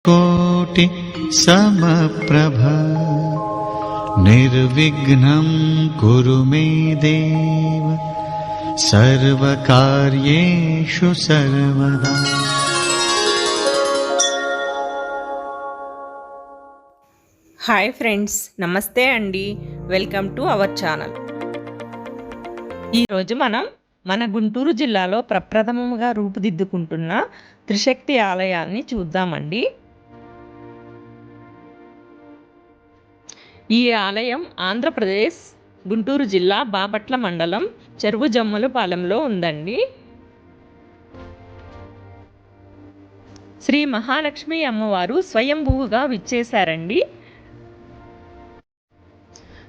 कोटि समप्रभ निर्विघ्नं कुरु मे देव सर्वकार्येषु सर्वदा। హాయ్ ఫ్రెండ్స్, నమస్తే అండి. Welcome to our channel. ఈరోజు మనం మన గుంటూరు జిల్లాలో ప్రప్రథమంగా రూపుదిద్దుకుంటున్న త్రిశక్తి ఆలయాన్ని చూద్దామండి. ఈ ఆలయం ఆంధ్రప్రదేశ్ గుంటూరు జిల్లా బాపట్ల మండలం చెరువు జమ్ములపాలెంలో ఉందండి. శ్రీ మహాలక్ష్మి అమ్మవారు స్వయంభూగా విచ్చేశారండి.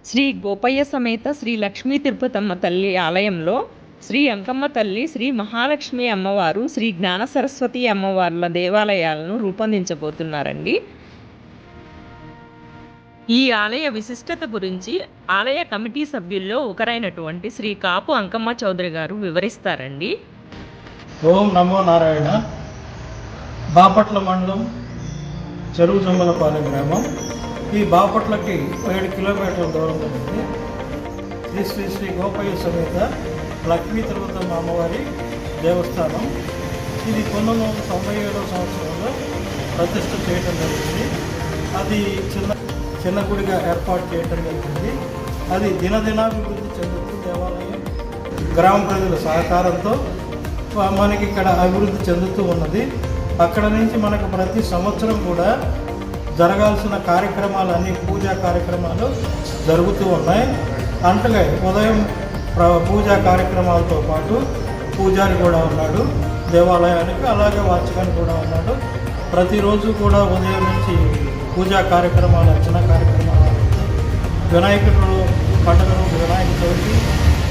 శ్రీ గోపయ్య సమేత శ్రీ లక్ష్మీ తిరుపతమ్మ తల్లి ఆలయంలో శ్రీ అంకమ్మ తల్లి, శ్రీ మహాలక్ష్మి అమ్మవారు, శ్రీ జ్ఞాన సరస్వతి అమ్మవార్ల దేవాలయాలను రూపొందించబోతున్నారండి. ఈ ఆలయ విశిష్టత గురించి ఆలయ కమిటీ సభ్యుల్లో ఒకరైనటువంటి శ్రీ కాపు అంకమ్మ చౌదరి గారు వివరిస్తారండి. ఓం నమో నారాయణ. బాపట్ల మండలం చెరువు జమ్మలపాలెం గ్రామం. ఈ బాపట్లకి 7 కిలోమీటర్ల దూరంలో ఉంది శ్రీ శ్రీ శ్రీ గోపయ్య సమేత లక్ష్మీ తిరుపతమ్మ అమ్మవారి దేవస్థానం. ఇది 1997వ సంవత్సరంలో ప్రతిష్ఠ చేయడం జరిగింది. అది చిన్న గుడిగా ఏర్పాటు చేయడం జరిగింది. అది దినదినాభివృద్ధి చెందుతూ దేవాలయం గ్రామ ప్రజల సహకారంతో మనకి ఇక్కడ అభివృద్ధి చెందుతూ ఉన్నది. అక్కడ నుంచి మనకు ప్రతి సంవత్సరం కూడా జరగాల్సిన కార్యక్రమాలన్నీ పూజా కార్యక్రమాలు జరుగుతూ ఉన్నాయి. అంటే ఉదయం పూజా కార్యక్రమాలతో పాటు పూజారి కూడా ఉన్నాడు దేవాలయానికి, అలాగే వాచకన్ కూడా ఉన్నాడు. ప్రతిరోజు కూడా ఉదయం నుంచి పూజా కార్యక్రమాలు, అర్చన కార్యక్రమాలు, వినాయకుడు పండుగలు, వినాయక చవితి,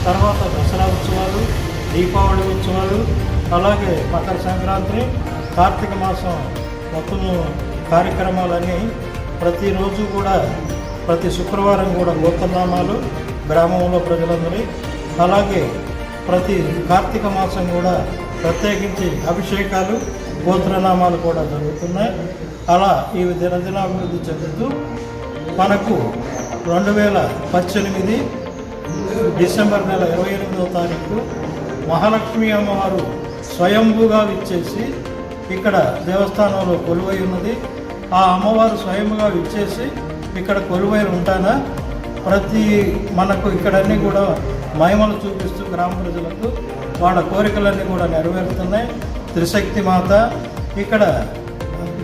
తర్వాత దసరా ఉత్సవాలు, దీపావళి ఉత్సవాలు, అలాగే మకర సంక్రాంతి, కార్తీక మాసం మొత్తము కార్యక్రమాలన్నీ ప్రతిరోజు కూడా ప్రతి శుక్రవారం కూడా గోత్రనామాలు గ్రామంలో ప్రజలందరి, అలాగే ప్రతి కార్తీక మాసం కూడా ప్రత్యేకించి అభిషేకాలు, గోత్రనామాలు కూడా జరుగుతున్నాయి. అలా ఈ దినదినాభివృద్ధి చెందుతూ మనకు 2018 డిసెంబర్ నెల 28వ తారీఖు మహాలక్ష్మి అమ్మవారు స్వయంభూగా విచ్చేసి ఇక్కడ దేవస్థానంలో కొలువై ఉన్నది. ఆ అమ్మవారు స్వయంగా విచ్చేసి ఇక్కడ కొలువై ఉంటానా ప్రతి మనకు ఇక్కడన్నీ కూడా మహిమలు చూపిస్తూ గ్రామ ప్రజలకు వాళ్ళ కోరికలన్నీ కూడా నెరవేరుతున్నాయి. త్రిశక్తి మాత ఇక్కడ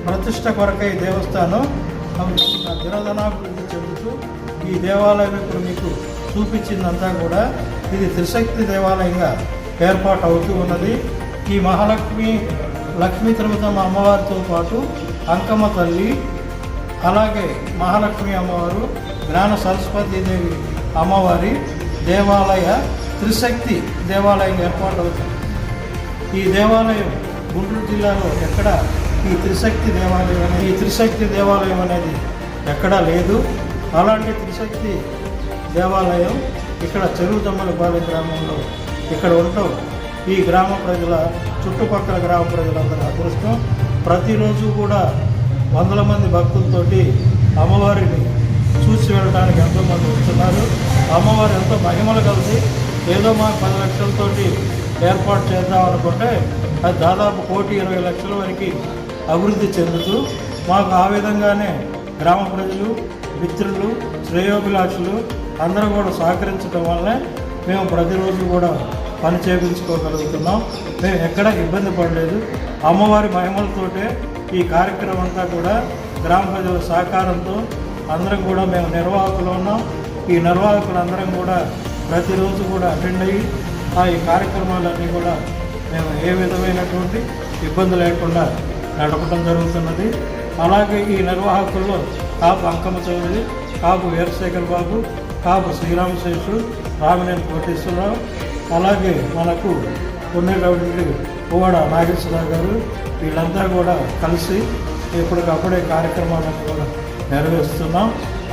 ప్రతిష్ట కొరకై దేవస్థానం దినదనాభివృద్ధి చెందుతూ ఈ దేవాలయం ఇప్పుడు మీకు చూపించిందంతా కూడా ఇది త్రిశక్తి దేవాలయంగా ఏర్పాటు అవుతూ ఉన్నది. ఈ లక్ష్మీ తిరుపతమ్మ అమ్మవారితో పాటు అంకమ్మ తల్లి, అలాగే మహాలక్ష్మి అమ్మవారు, జ్ఞాన సరస్వతీదేవి అమ్మవారి దేవాలయ త్రిశక్తి దేవాలయం ఏర్పాటు అవుతుంది. ఈ దేవాలయం గుంటూరు జిల్లాలో ఎక్కడ ఈ త్రిశక్తి దేవాలయం అనేది ఎక్కడా లేదు. అలాంటి త్రిశక్తి దేవాలయం ఇక్కడ చెరువు జమ్మలపాలెం గ్రామంలో ఇక్కడ ఉండటం ఈ గ్రామ ప్రజల, చుట్టుపక్కల గ్రామ ప్రజలందరూ అదృష్టం. ప్రతిరోజు కూడా వందల మంది భక్తులతోటి అమ్మవారిని చూసి వెళ్ళడానికి ఎంతోమంది వస్తున్నారు. అమ్మవారు ఎంతో మహిమలు కలిసి ఏదో మాకు 10 లక్షలతోటి ఏర్పాటు చేద్దాం అనుకుంటే అది దాదాపు 1,20,00,000 వరకు అభివృద్ధి చెందుతూ మాకు ఆ విధంగానే గ్రామ ప్రజలు, మిత్రులు, శ్రేయోభిలాషులు అందరూ కూడా సహకరించడం వల్లే మేము ప్రతిరోజు కూడా పని చేయించుకోగలుగుతున్నాం. మేము ఎక్కడ ఇబ్బంది పడలేదు. అమ్మవారి మహిమలతోటే ఈ కార్యక్రమం అంతా కూడా గ్రామ ప్రజల సహకారంతో అందరం కూడా మేము నిర్వాహకులు ఉన్నాం. ఈ నిర్వాహకులందరం కూడా ప్రతిరోజు కూడా అటెండ్ అయ్యి ఈ కార్యక్రమాలన్నీ కూడా మేము ఏ విధమైనటువంటి ఇబ్బంది లేకుండా నడపడం జరుగుతున్నది. అలాగే ఈ నిర్వాహకుల్లో కాపు అంకమ్మ చౌదరి, కాపు వీరశేఖర్ బాబు, కాపు శ్రీరామశేషు, రామినేని కోటేశ్వరరావు, అలాగే మనకు ఉండేటటువంటి పువ్వాడ నాగేశ్వరరావు గారు, వీళ్ళంతా కూడా కలిసి ఇప్పటికప్పుడే కార్యక్రమాలను కూడా నెరవేరుస్తున్నాం.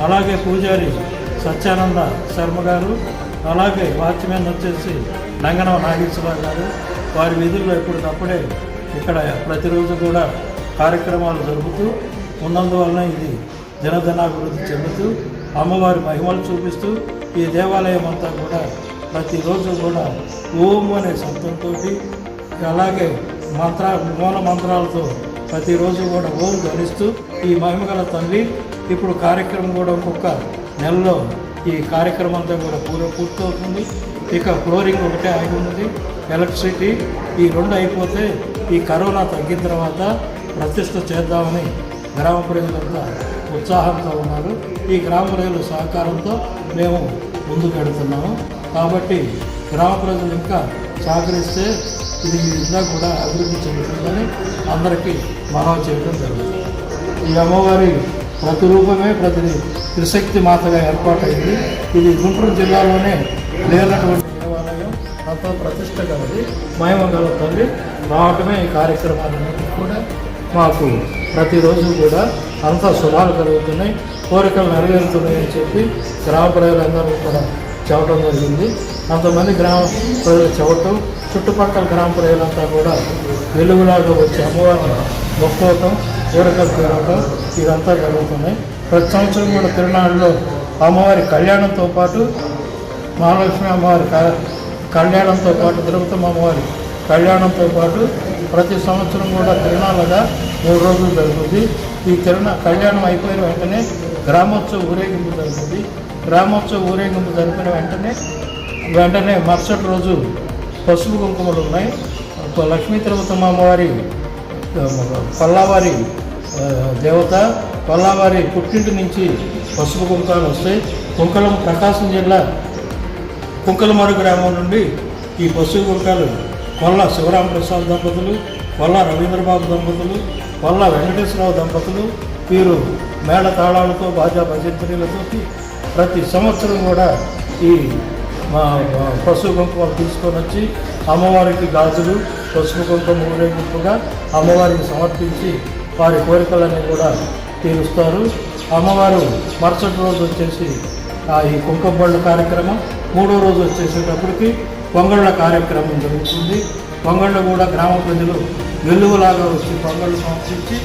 అలాగే పూజారి సత్యానంద శర్మ గారు, అలాగే వాచ్మెన్ వచ్చేసి నంగనవ నాగేశ్వరరావు గారు, వారి విధుల్లో ఇప్పటికప్పుడే ఇక్కడ ప్రతిరోజు కూడా కార్యక్రమాలు జరుపుతూ ఉన్నందువలన ఇది దినదినాభివృద్ధి చెందుతూ అమ్మవారి మహిమలు చూపిస్తూ ఈ దేవాలయం అంతా కూడా ప్రతిరోజు కూడా ఓం అనే శబ్దంతో అలాగే మూల మంత్రాలతో ప్రతిరోజు కూడా ఓం ధ్వనిస్తూ ఈ మహిమగల తల్లి ఇప్పుడు కార్యక్రమం కూడా ఒక్కొక్క నెలలో ఈ కార్యక్రమం అంతా కూడా పూర్తవుతుంది. ఇక ఫ్లోరింగ్ ఒకటే ఆగి ఉన్నది, ఎలక్ట్రిసిటీ ఈ రెండు అయిపోతే ఈ కరోనా తగ్గిన తర్వాత ప్రతిష్ఠ చేద్దామని గ్రామ ప్రజలంతా ఉత్సాహంతో ఉన్నారు. ఈ గ్రామ ప్రజల సహకారంతో మేము ముందుకు వెడుతున్నాము. కాబట్టి గ్రామ ప్రజలు ఇంకా సహకరిస్తే ఇది ఇంకా కూడా అభివృద్ధి చెందుతుందని అందరికీ మనవి చేయడం జరుగుతుంది. ఈ అమ్మవారి ప్రతిరూపమే ప్రతి త్రిశక్తి మాతగా ఏర్పాటైంది. ఇది గుంటూరు జిల్లాలోనే లేనటువంటి దేవాలయం, అంత ప్రతిష్ట కలది, మహిమ గల తల్లి రావటమే ఈ కార్యక్రమాలన్నింటినీ కూడా మాకు ప్రతిరోజు కూడా అంత శుభాలు కలుగుతున్నాయి, కోరికలు నెరవేరుతున్నాయని చెప్పి గ్రామ ప్రజలందరూ కూడా చెప్పడం జరిగింది. అంతమంది గ్రామ ప్రజలు చెప్పటం, చుట్టుపక్కల గ్రామ ప్రజలంతా కూడా వెలుగులాగా వచ్చి అమ్మవారిని మొక్కుకోవటం, కోరికలు తీరవటం ఇదంతా జరుగుతున్నాయి. ప్రతి సంవత్సరం కూడా తిరునాళ్ళలో అమ్మవారి కళ్యాణంతో పాటు మహాలక్ష్మి అమ్మవారి కళ్యాణంతో పాటు తిరుపతమ్మ అమ్మవారి కళ్యాణంతో పాటు ప్రతి సంవత్సరం కూడా తిరునాళ్ళగా 3 రోజులు జరుగుతుంది. ఈ కళ్యాణం అయిపోయిన వెంటనే గ్రామోత్సవ ఊరేగింపు జరుగుతుంది. గ్రామోత్సవ ఊరేగింపు జరిపిన వెంటనే మరుసటి రోజు పసుపు కుంకుమలు ఉన్నాయి. లక్ష్మీ తిరుపతమ్మ అమ్మవారి పల్లావారి దేవత, పల్లావారి పుట్టింటి నుంచి పసుపు కుంకాలు వస్తాయి. ప్రకాశం జిల్లా కుంకలమరు గ్రామం నుండి ఈ పసుపు కుంకాలు కొల్ల శివరామప్రసాద్ దంపతులు, కొల్ల రవీంద్రబాబు దంపతులు, కొల్ల వెంకటేశ్వరరావు దంపతులు వీరు మేళ తాళాలతో బాజా భజంత్రీలతో ప్రతి సంవత్సరం కూడా ఈ పసుపు కుంకుమలు తీసుకొని వచ్చి అమ్మవారికి గాజులు పసుపు కుంకుమ ఊరేగింపుగా అమ్మవారికి సమర్పించి వారి కోరికలన్నీ కూడా తీరుస్తారు. అమ్మవారు మరుసటి రోజు వచ్చేసి ఈ కుంకుమ బళ్ళ కార్యక్రమం, 3వ రోజు వచ్చేసేటప్పటికి పొంగళ్ళ కార్యక్రమం జరుగుతుంది. పొంగళ్ళు కూడా గ్రామ ప్రజలు వెలుగులాగా వచ్చి పొంగళ్ళు సమర్పించి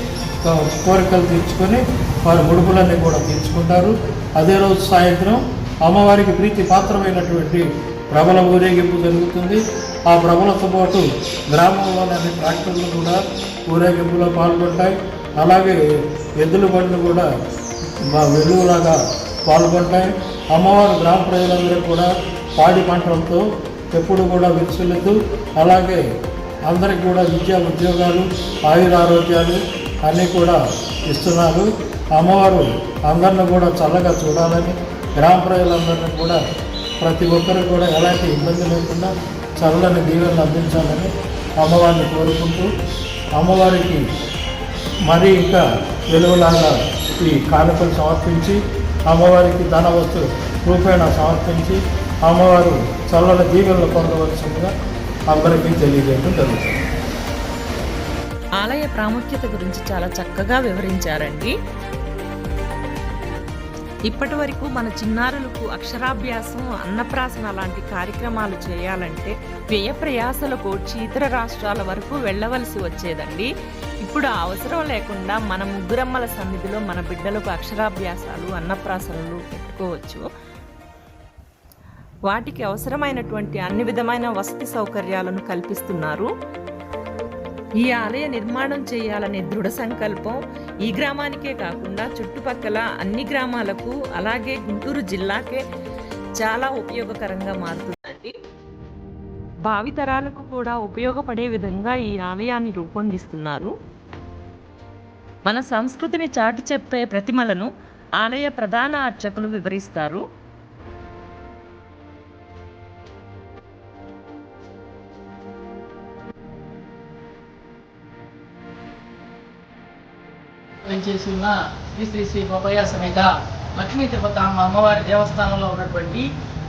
కోరికలు తీర్చుకొని వారి ముడుపులన్నీ కూడా తీర్చుకుంటారు. అదే రోజు సాయంత్రం అమ్మవారికి ప్రీతి పాత్రమైనటువంటి ప్రబల ఊరేగింపు జరుగుతుంది. ఆ ప్రబలతో పాటు గ్రామంలోని ట్రాక్టర్లు కూడా ఊరేగింపులో పాల్గొంటాయి. అలాగే ఎద్దుల బండ్లు కూడా వెలుగులాగా పాల్గొంటాయి. అమ్మవారు గ్రామ ప్రజలందరూ కూడా పాడి పంటలతో ఎప్పుడు కూడా విరుచులెత్తు, అలాగే అందరికి కూడా విద్యా ఉద్యోగాలు, ఆయురారోగ్యాలు అన్నీ కూడా ఇస్తున్నారు. అమ్మవారు అందరిని కూడా చల్లగా చూడాలని, గ్రామ ప్రజలందరినీ కూడా ప్రతి ఒక్కరికి కూడా ఎలాంటి ఇబ్బంది లేకుండా చల్లని దీవెనలు అందించాలని అమ్మవారిని కోరుకుంటూ, అమ్మవారికి మరీ ఇంకా వెలుగులాగా ఈ కానుకలు సమర్పించి అమ్మవారికి ధన వస్తు రూపేణ సమర్పించి అమ్మవారు చల్లని దీవెనలు పొందవలసిందిగా అందరికీ తెలియజేయడం జరుగుతుంది. ఆలయ ప్రాముఖ్యత గురించి చాలా చక్కగా వివరించారండి. ఇప్పటి వరకు మన చిన్నారులకు అక్షరాభ్యాసం, అన్నప్రాసన లాంటి కార్యక్రమాలు చేయాలంటే వ్యయ ప్రయాసలు కోర్చి ఇతర రాష్ట్రాల వరకు వెళ్ళవలసి వచ్చేదండి. ఇప్పుడు ఆ అవసరం లేకుండా మన ముగ్గురమ్మల సన్నిధిలో మన బిడ్డలకు అక్షరాభ్యాసాలు, అన్నప్రాసనలు పెట్టుకోవచ్చు. వాటికి అవసరమైనటువంటి అన్ని విధమైన వసతి సౌకర్యాలను కల్పిస్తున్నారు. ఈ ఆలయ నిర్మాణం చేయాలనే దృఢ సంకల్పం ఈ గ్రామానికే కాకుండా చుట్టుపక్కల అన్ని గ్రామాలకు, అలాగే గుంటూరు జిల్లాకే చాలా ఉపయోగకరంగా మారుతుందండి. భావితరాలకు కూడా ఉపయోగపడే విధంగా ఈ ఆలయాన్ని రూపొందిస్తున్నారు. మన సంస్కృతిని చాటి చెప్పే ప్రతిమలను ఆలయ ప్రధాన అర్చకులు వివరిస్తారు. చేసి ఉన్న శ్రీ బొప్పయ్య సమేత లక్ష్మీ తిరుపతి అమ్మవారి దేవస్థానంలో ఉన్నటువంటి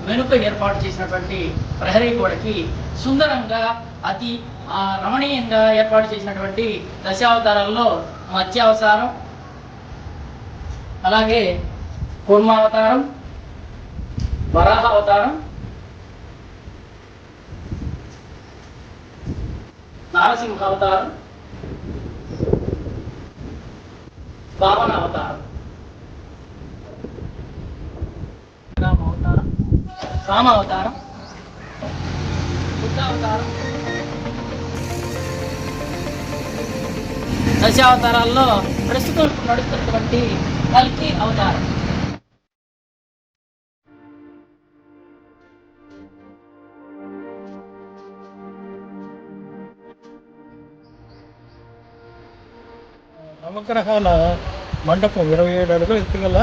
వెనుక ఏర్పాటు చేసినటువంటి ప్రహరీ గోడకి సుందరంగా అతి రమణీయంగా ఏర్పాటు చేసినటువంటి దశావతారాల్లో మత్స్యావతారం, అలాగే కూర్మావతారం, వరాహ అవతారం, నారసింహ అవతారం, వామన అవతారం, రామ అవతారం, రామ అవతారం, బుద్ధ అవతారం, దశావతారాల్లో ప్రస్తుతం నడుస్తున్నటువంటి కల్కి అవతారం. నవగ్రహాల మండపం 27 అడుగుల ఎత్తుగల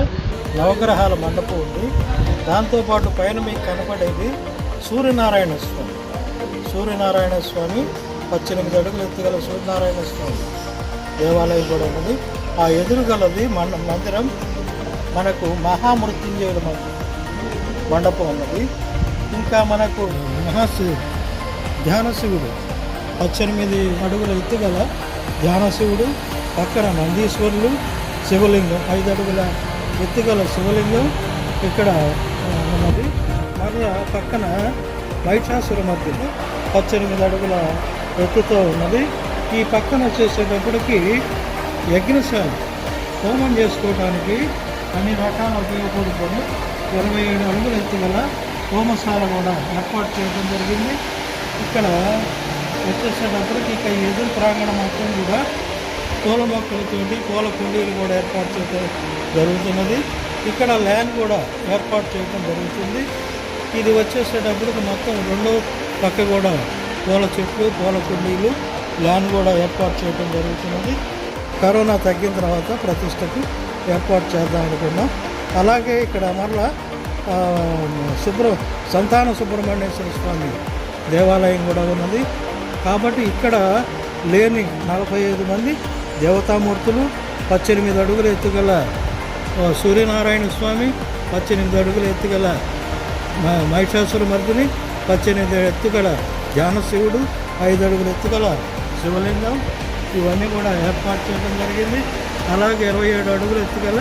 నవగ్రహాల మండపం ఉంది. దాంతోపాటు పైన మీకు కనపడేది సూర్యనారాయణ స్వామి. సూర్యనారాయణ స్వామి 18 అడుగుల ఎత్తుగల సూర్యనారాయణ స్వామి దేవాలయం కూడా ఉన్నది. ఆ ఎదురుగలది మందిరం మనకు మహామృత్యుంజయుల మండపం ఉన్నది. ఇంకా మనకు ధ్యానశివుడు 18 అడుగుల ఎత్తుగల ధ్యానశివుడు, పక్కన నందీశ్వరులు, శివలింగం 5 అడుగుల ఎత్తుగల శివలింగం ఇక్కడ ఉన్నది. మరలా పక్కన మహిషాసురమర్దిని 18 అడుగుల ఎత్తుతో ఉన్నది. ఈ పక్కన వచ్చేసేటప్పటికి యజ్ఞశాల హోమం చేసుకోవడానికి అన్ని రకాల ఉపయోగపడుతుంది. 27 అడుగుల ఎత్తుగల హోమశాల కూడా ఏర్పాటు చేయడం జరిగింది. ఇక్కడ వచ్చేసేటప్పటికి ఇక ఎదురు ప్రాంగణం మొత్తం కూడా పూల మొక్కలతోటి పూల కుండీలు కూడా ఏర్పాటు చేయడం జరుగుతున్నది. ఇక్కడ ల్యాండ్ కూడా ఏర్పాటు చేయడం జరుగుతుంది. ఇది వచ్చేసేటప్పటికి మొత్తం రెండో పక్క కూడా పూల చెట్లు, పూల కుండీలు, ల్యాండ్ కూడా ఏర్పాటు చేయడం జరుగుతున్నది. కరోనా తగ్గిన తర్వాత ప్రతిష్టకు ఏర్పాటు చేద్దాం అనుకున్నాం. అలాగే ఇక్కడ మరలా సంతాన సుబ్రహ్మణ్యేశ్వర స్వామి దేవాలయం కూడా ఉన్నది. కాబట్టి ఇక్కడ లేని 45 మంది దేవతామూర్తులు, 18 అడుగుల ఎత్తుగల సూర్యనారాయణ స్వామి, 18 అడుగుల ఎత్తుగల మహిషాసురమర్దిని, 18 ఎత్తుగల ధ్యానశివుడు, 5 అడుగుల ఎత్తుగల శివలింగం ఇవన్నీ కూడా ఏర్పాటు చేయడం జరిగింది. అలాగే 27 అడుగుల ఎత్తుగల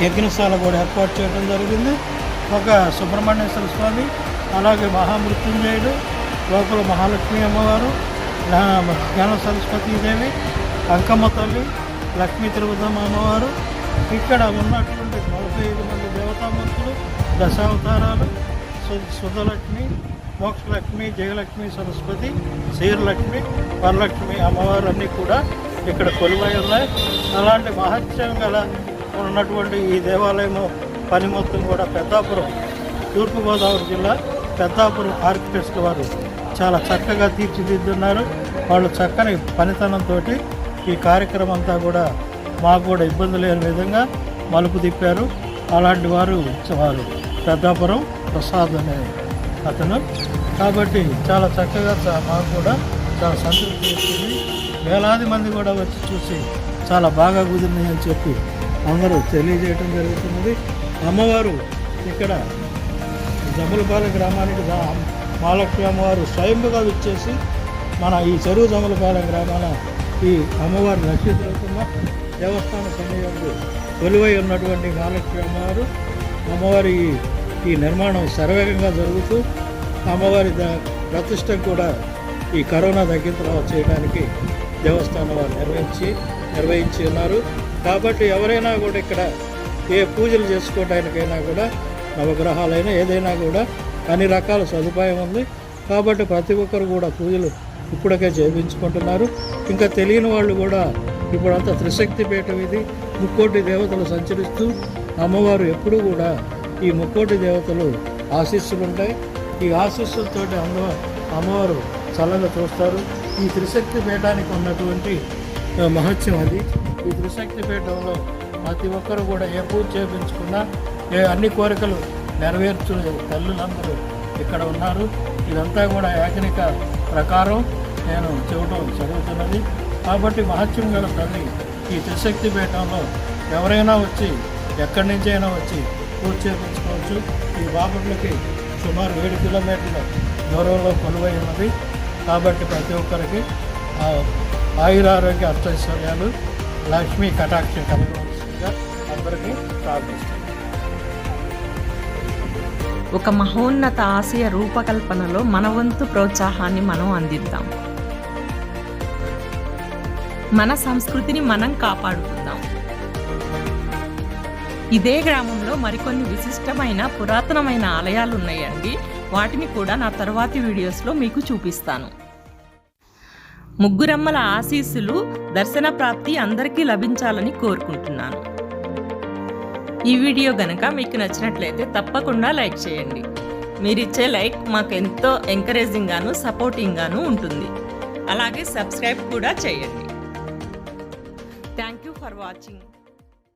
యజ్ఞశాల కూడా ఏర్పాటు చేయడం జరిగింది. ఒక సుబ్రహ్మణ్యేశ్వర స్వామి, అలాగే మహామృత్యుంజయుడు, లోపల మహాలక్ష్మి అమ్మవారు, జ్ఞాన సరస్వతీదేవి, అంకమ్మ తల్లి, లక్ష్మీ తిరుపతమ్మ అమ్మవారు, ఇక్కడ ఉన్నటువంటి 45 మంది దేవతామూర్తులు, దశావతారాలు, సుధలక్ష్మి, మోక్షలక్ష్మి, జయలక్ష్మి, సరస్వతి, శ్రీలక్ష్మి, వరలక్ష్మి అమ్మవారు అన్నీ కూడా ఇక్కడ కొలువై ఉన్నాయి. అలాంటి మహత్యం గల ఉన్నటువంటి ఈ దేవాలయం పని మొత్తం కూడా పెద్దాపురం, తూర్పుగోదావరి జిల్లా పెద్దాపురం ఆర్కిటెక్ట్స్ వారు చాలా చక్కగా తీర్చిదిద్దున్నారు. వాళ్ళు చక్కని పనితనంతో ఈ కార్యక్రమం అంతా కూడా మాకు కూడా ఇబ్బంది లేని విధంగా మలుపు తిప్పారు. అలాంటి వారు పెద్దాపురం ప్రసాద్ అనే అతను. కాబట్టి చాలా చక్కగా మాకు కూడా చాలా సంతృప్తి ఇస్తుంది. వేలాది మంది కూడా వచ్చి చూసి చాలా బాగా కుదిరినాయి అని చెప్పి అందరూ తెలియజేయడం జరుగుతున్నది. అమ్మవారు ఇక్కడ జమ్మలపాలెం గ్రామానికి మహాలక్ష్మి అమ్మవారు స్వయంగా విచ్చేసి మన ఈ చెరువు జమ్మలపాలెం గ్రామాల ఈ అమ్మవారు నక్షత్రమ దేవస్థాన సమయంలో కొలువై ఉన్నటువంటి మహాలక్ష్మి అమ్మవారి ఈ నిర్మాణం శరవేగంగా జరుగుతూ అమ్మవారి ప్రతిష్ట కూడా ఈ కరోనా తగ్గిన తర్వాత చేయడానికి దేవస్థానం వారు నిర్వహించి ఉన్నారు. కాబట్టి ఎవరైనా కూడా ఇక్కడ ఏ పూజలు చేసుకోవడానికైనా కూడా నవగ్రహాలైనా ఏదైనా కూడా అన్ని రకాల సదుపాయం ఉంది. కాబట్టి ప్రతి ఒక్కరు కూడా పూజలు ఇప్పటికే చేయించుకుంటున్నారు. ఇంకా తెలియని వాళ్ళు కూడా ఇప్పుడంతా త్రిశక్తి పీఠం ఇది, ముక్కోటి దేవతలు సంచరిస్తూ అమ్మవారు ఎప్పుడూ కూడా ఈ ముక్కోటి దేవతలు ఆశీస్సులు ఉంటాయి. ఈ ఆశీస్సులతో అమ్మవారు చల్లగా చూస్తారు. ఈ త్రిశక్తి పీఠానికి ఉన్నటువంటి మహత్యం అది. ఈ త్రిశక్తి పీఠంలో ప్రతి ఒక్కరు కూడా ఏ పూజ చేయించుకున్నా అన్ని కోరికలు నెరవేర్చు తల్లులందరూ ఇక్కడ ఉన్నారు. ఇదంతా కూడా ఏకనిక ప్రకారం నేను చెప్పడం జరుగుతున్నది. కాబట్టి మహత్యం గల తల్లి ఈ త్రిశక్తి పీఠంలో ఎవరైనా వచ్చి ఎక్కడి నుంచి అయినా వచ్చి పూజ చేయించుకోవచ్చు. ఈ బాపట్లకి సుమారు 7 కిలోమీటర్ల దూరంలో కొలువై ఉన్నది. కాబట్టి ప్రతి ఒక్కరికి ఆయురారోగ్య అష్టైశ్వర్యాలు లక్ష్మీ కటాక్షం కలగవలసిందిగా అందరికీ ప్రార్థిస్తున్నాను. ఒక మహోన్నత ఆశయ రూపకల్పనలో మన వంతు ప్రోత్సాహాన్ని మనం అందిద్దాం. మన సంస్కృతిని మనం కాపాడుకుందాం. ఇదే గ్రామంలో మరికొన్ని విశిష్టమైన పురాతనమైన ఆలయాలు ఉన్నాయండి. వాటిని కూడా నా తర్వాతి వీడియోస్లో మీకు చూపిస్తాను. ముగ్గురమ్మల ఆశీస్సులు దర్శన ప్రాప్తి అందరికీ లభించాలని కోరుకుంటున్నాను. ఈ వీడియో గనక మీకు నచ్చినట్లయితే తప్పకుండా లైక్ చేయండి. మీరిచ్చే లైక్ మాకు ఎంతో ఎంకరేజింగ్ గాను సపోర్టింగ్ గాను ఉంటుంది. అలాగే సబ్స్క్రైబ్ కూడా చేయండి. Thank you for watching.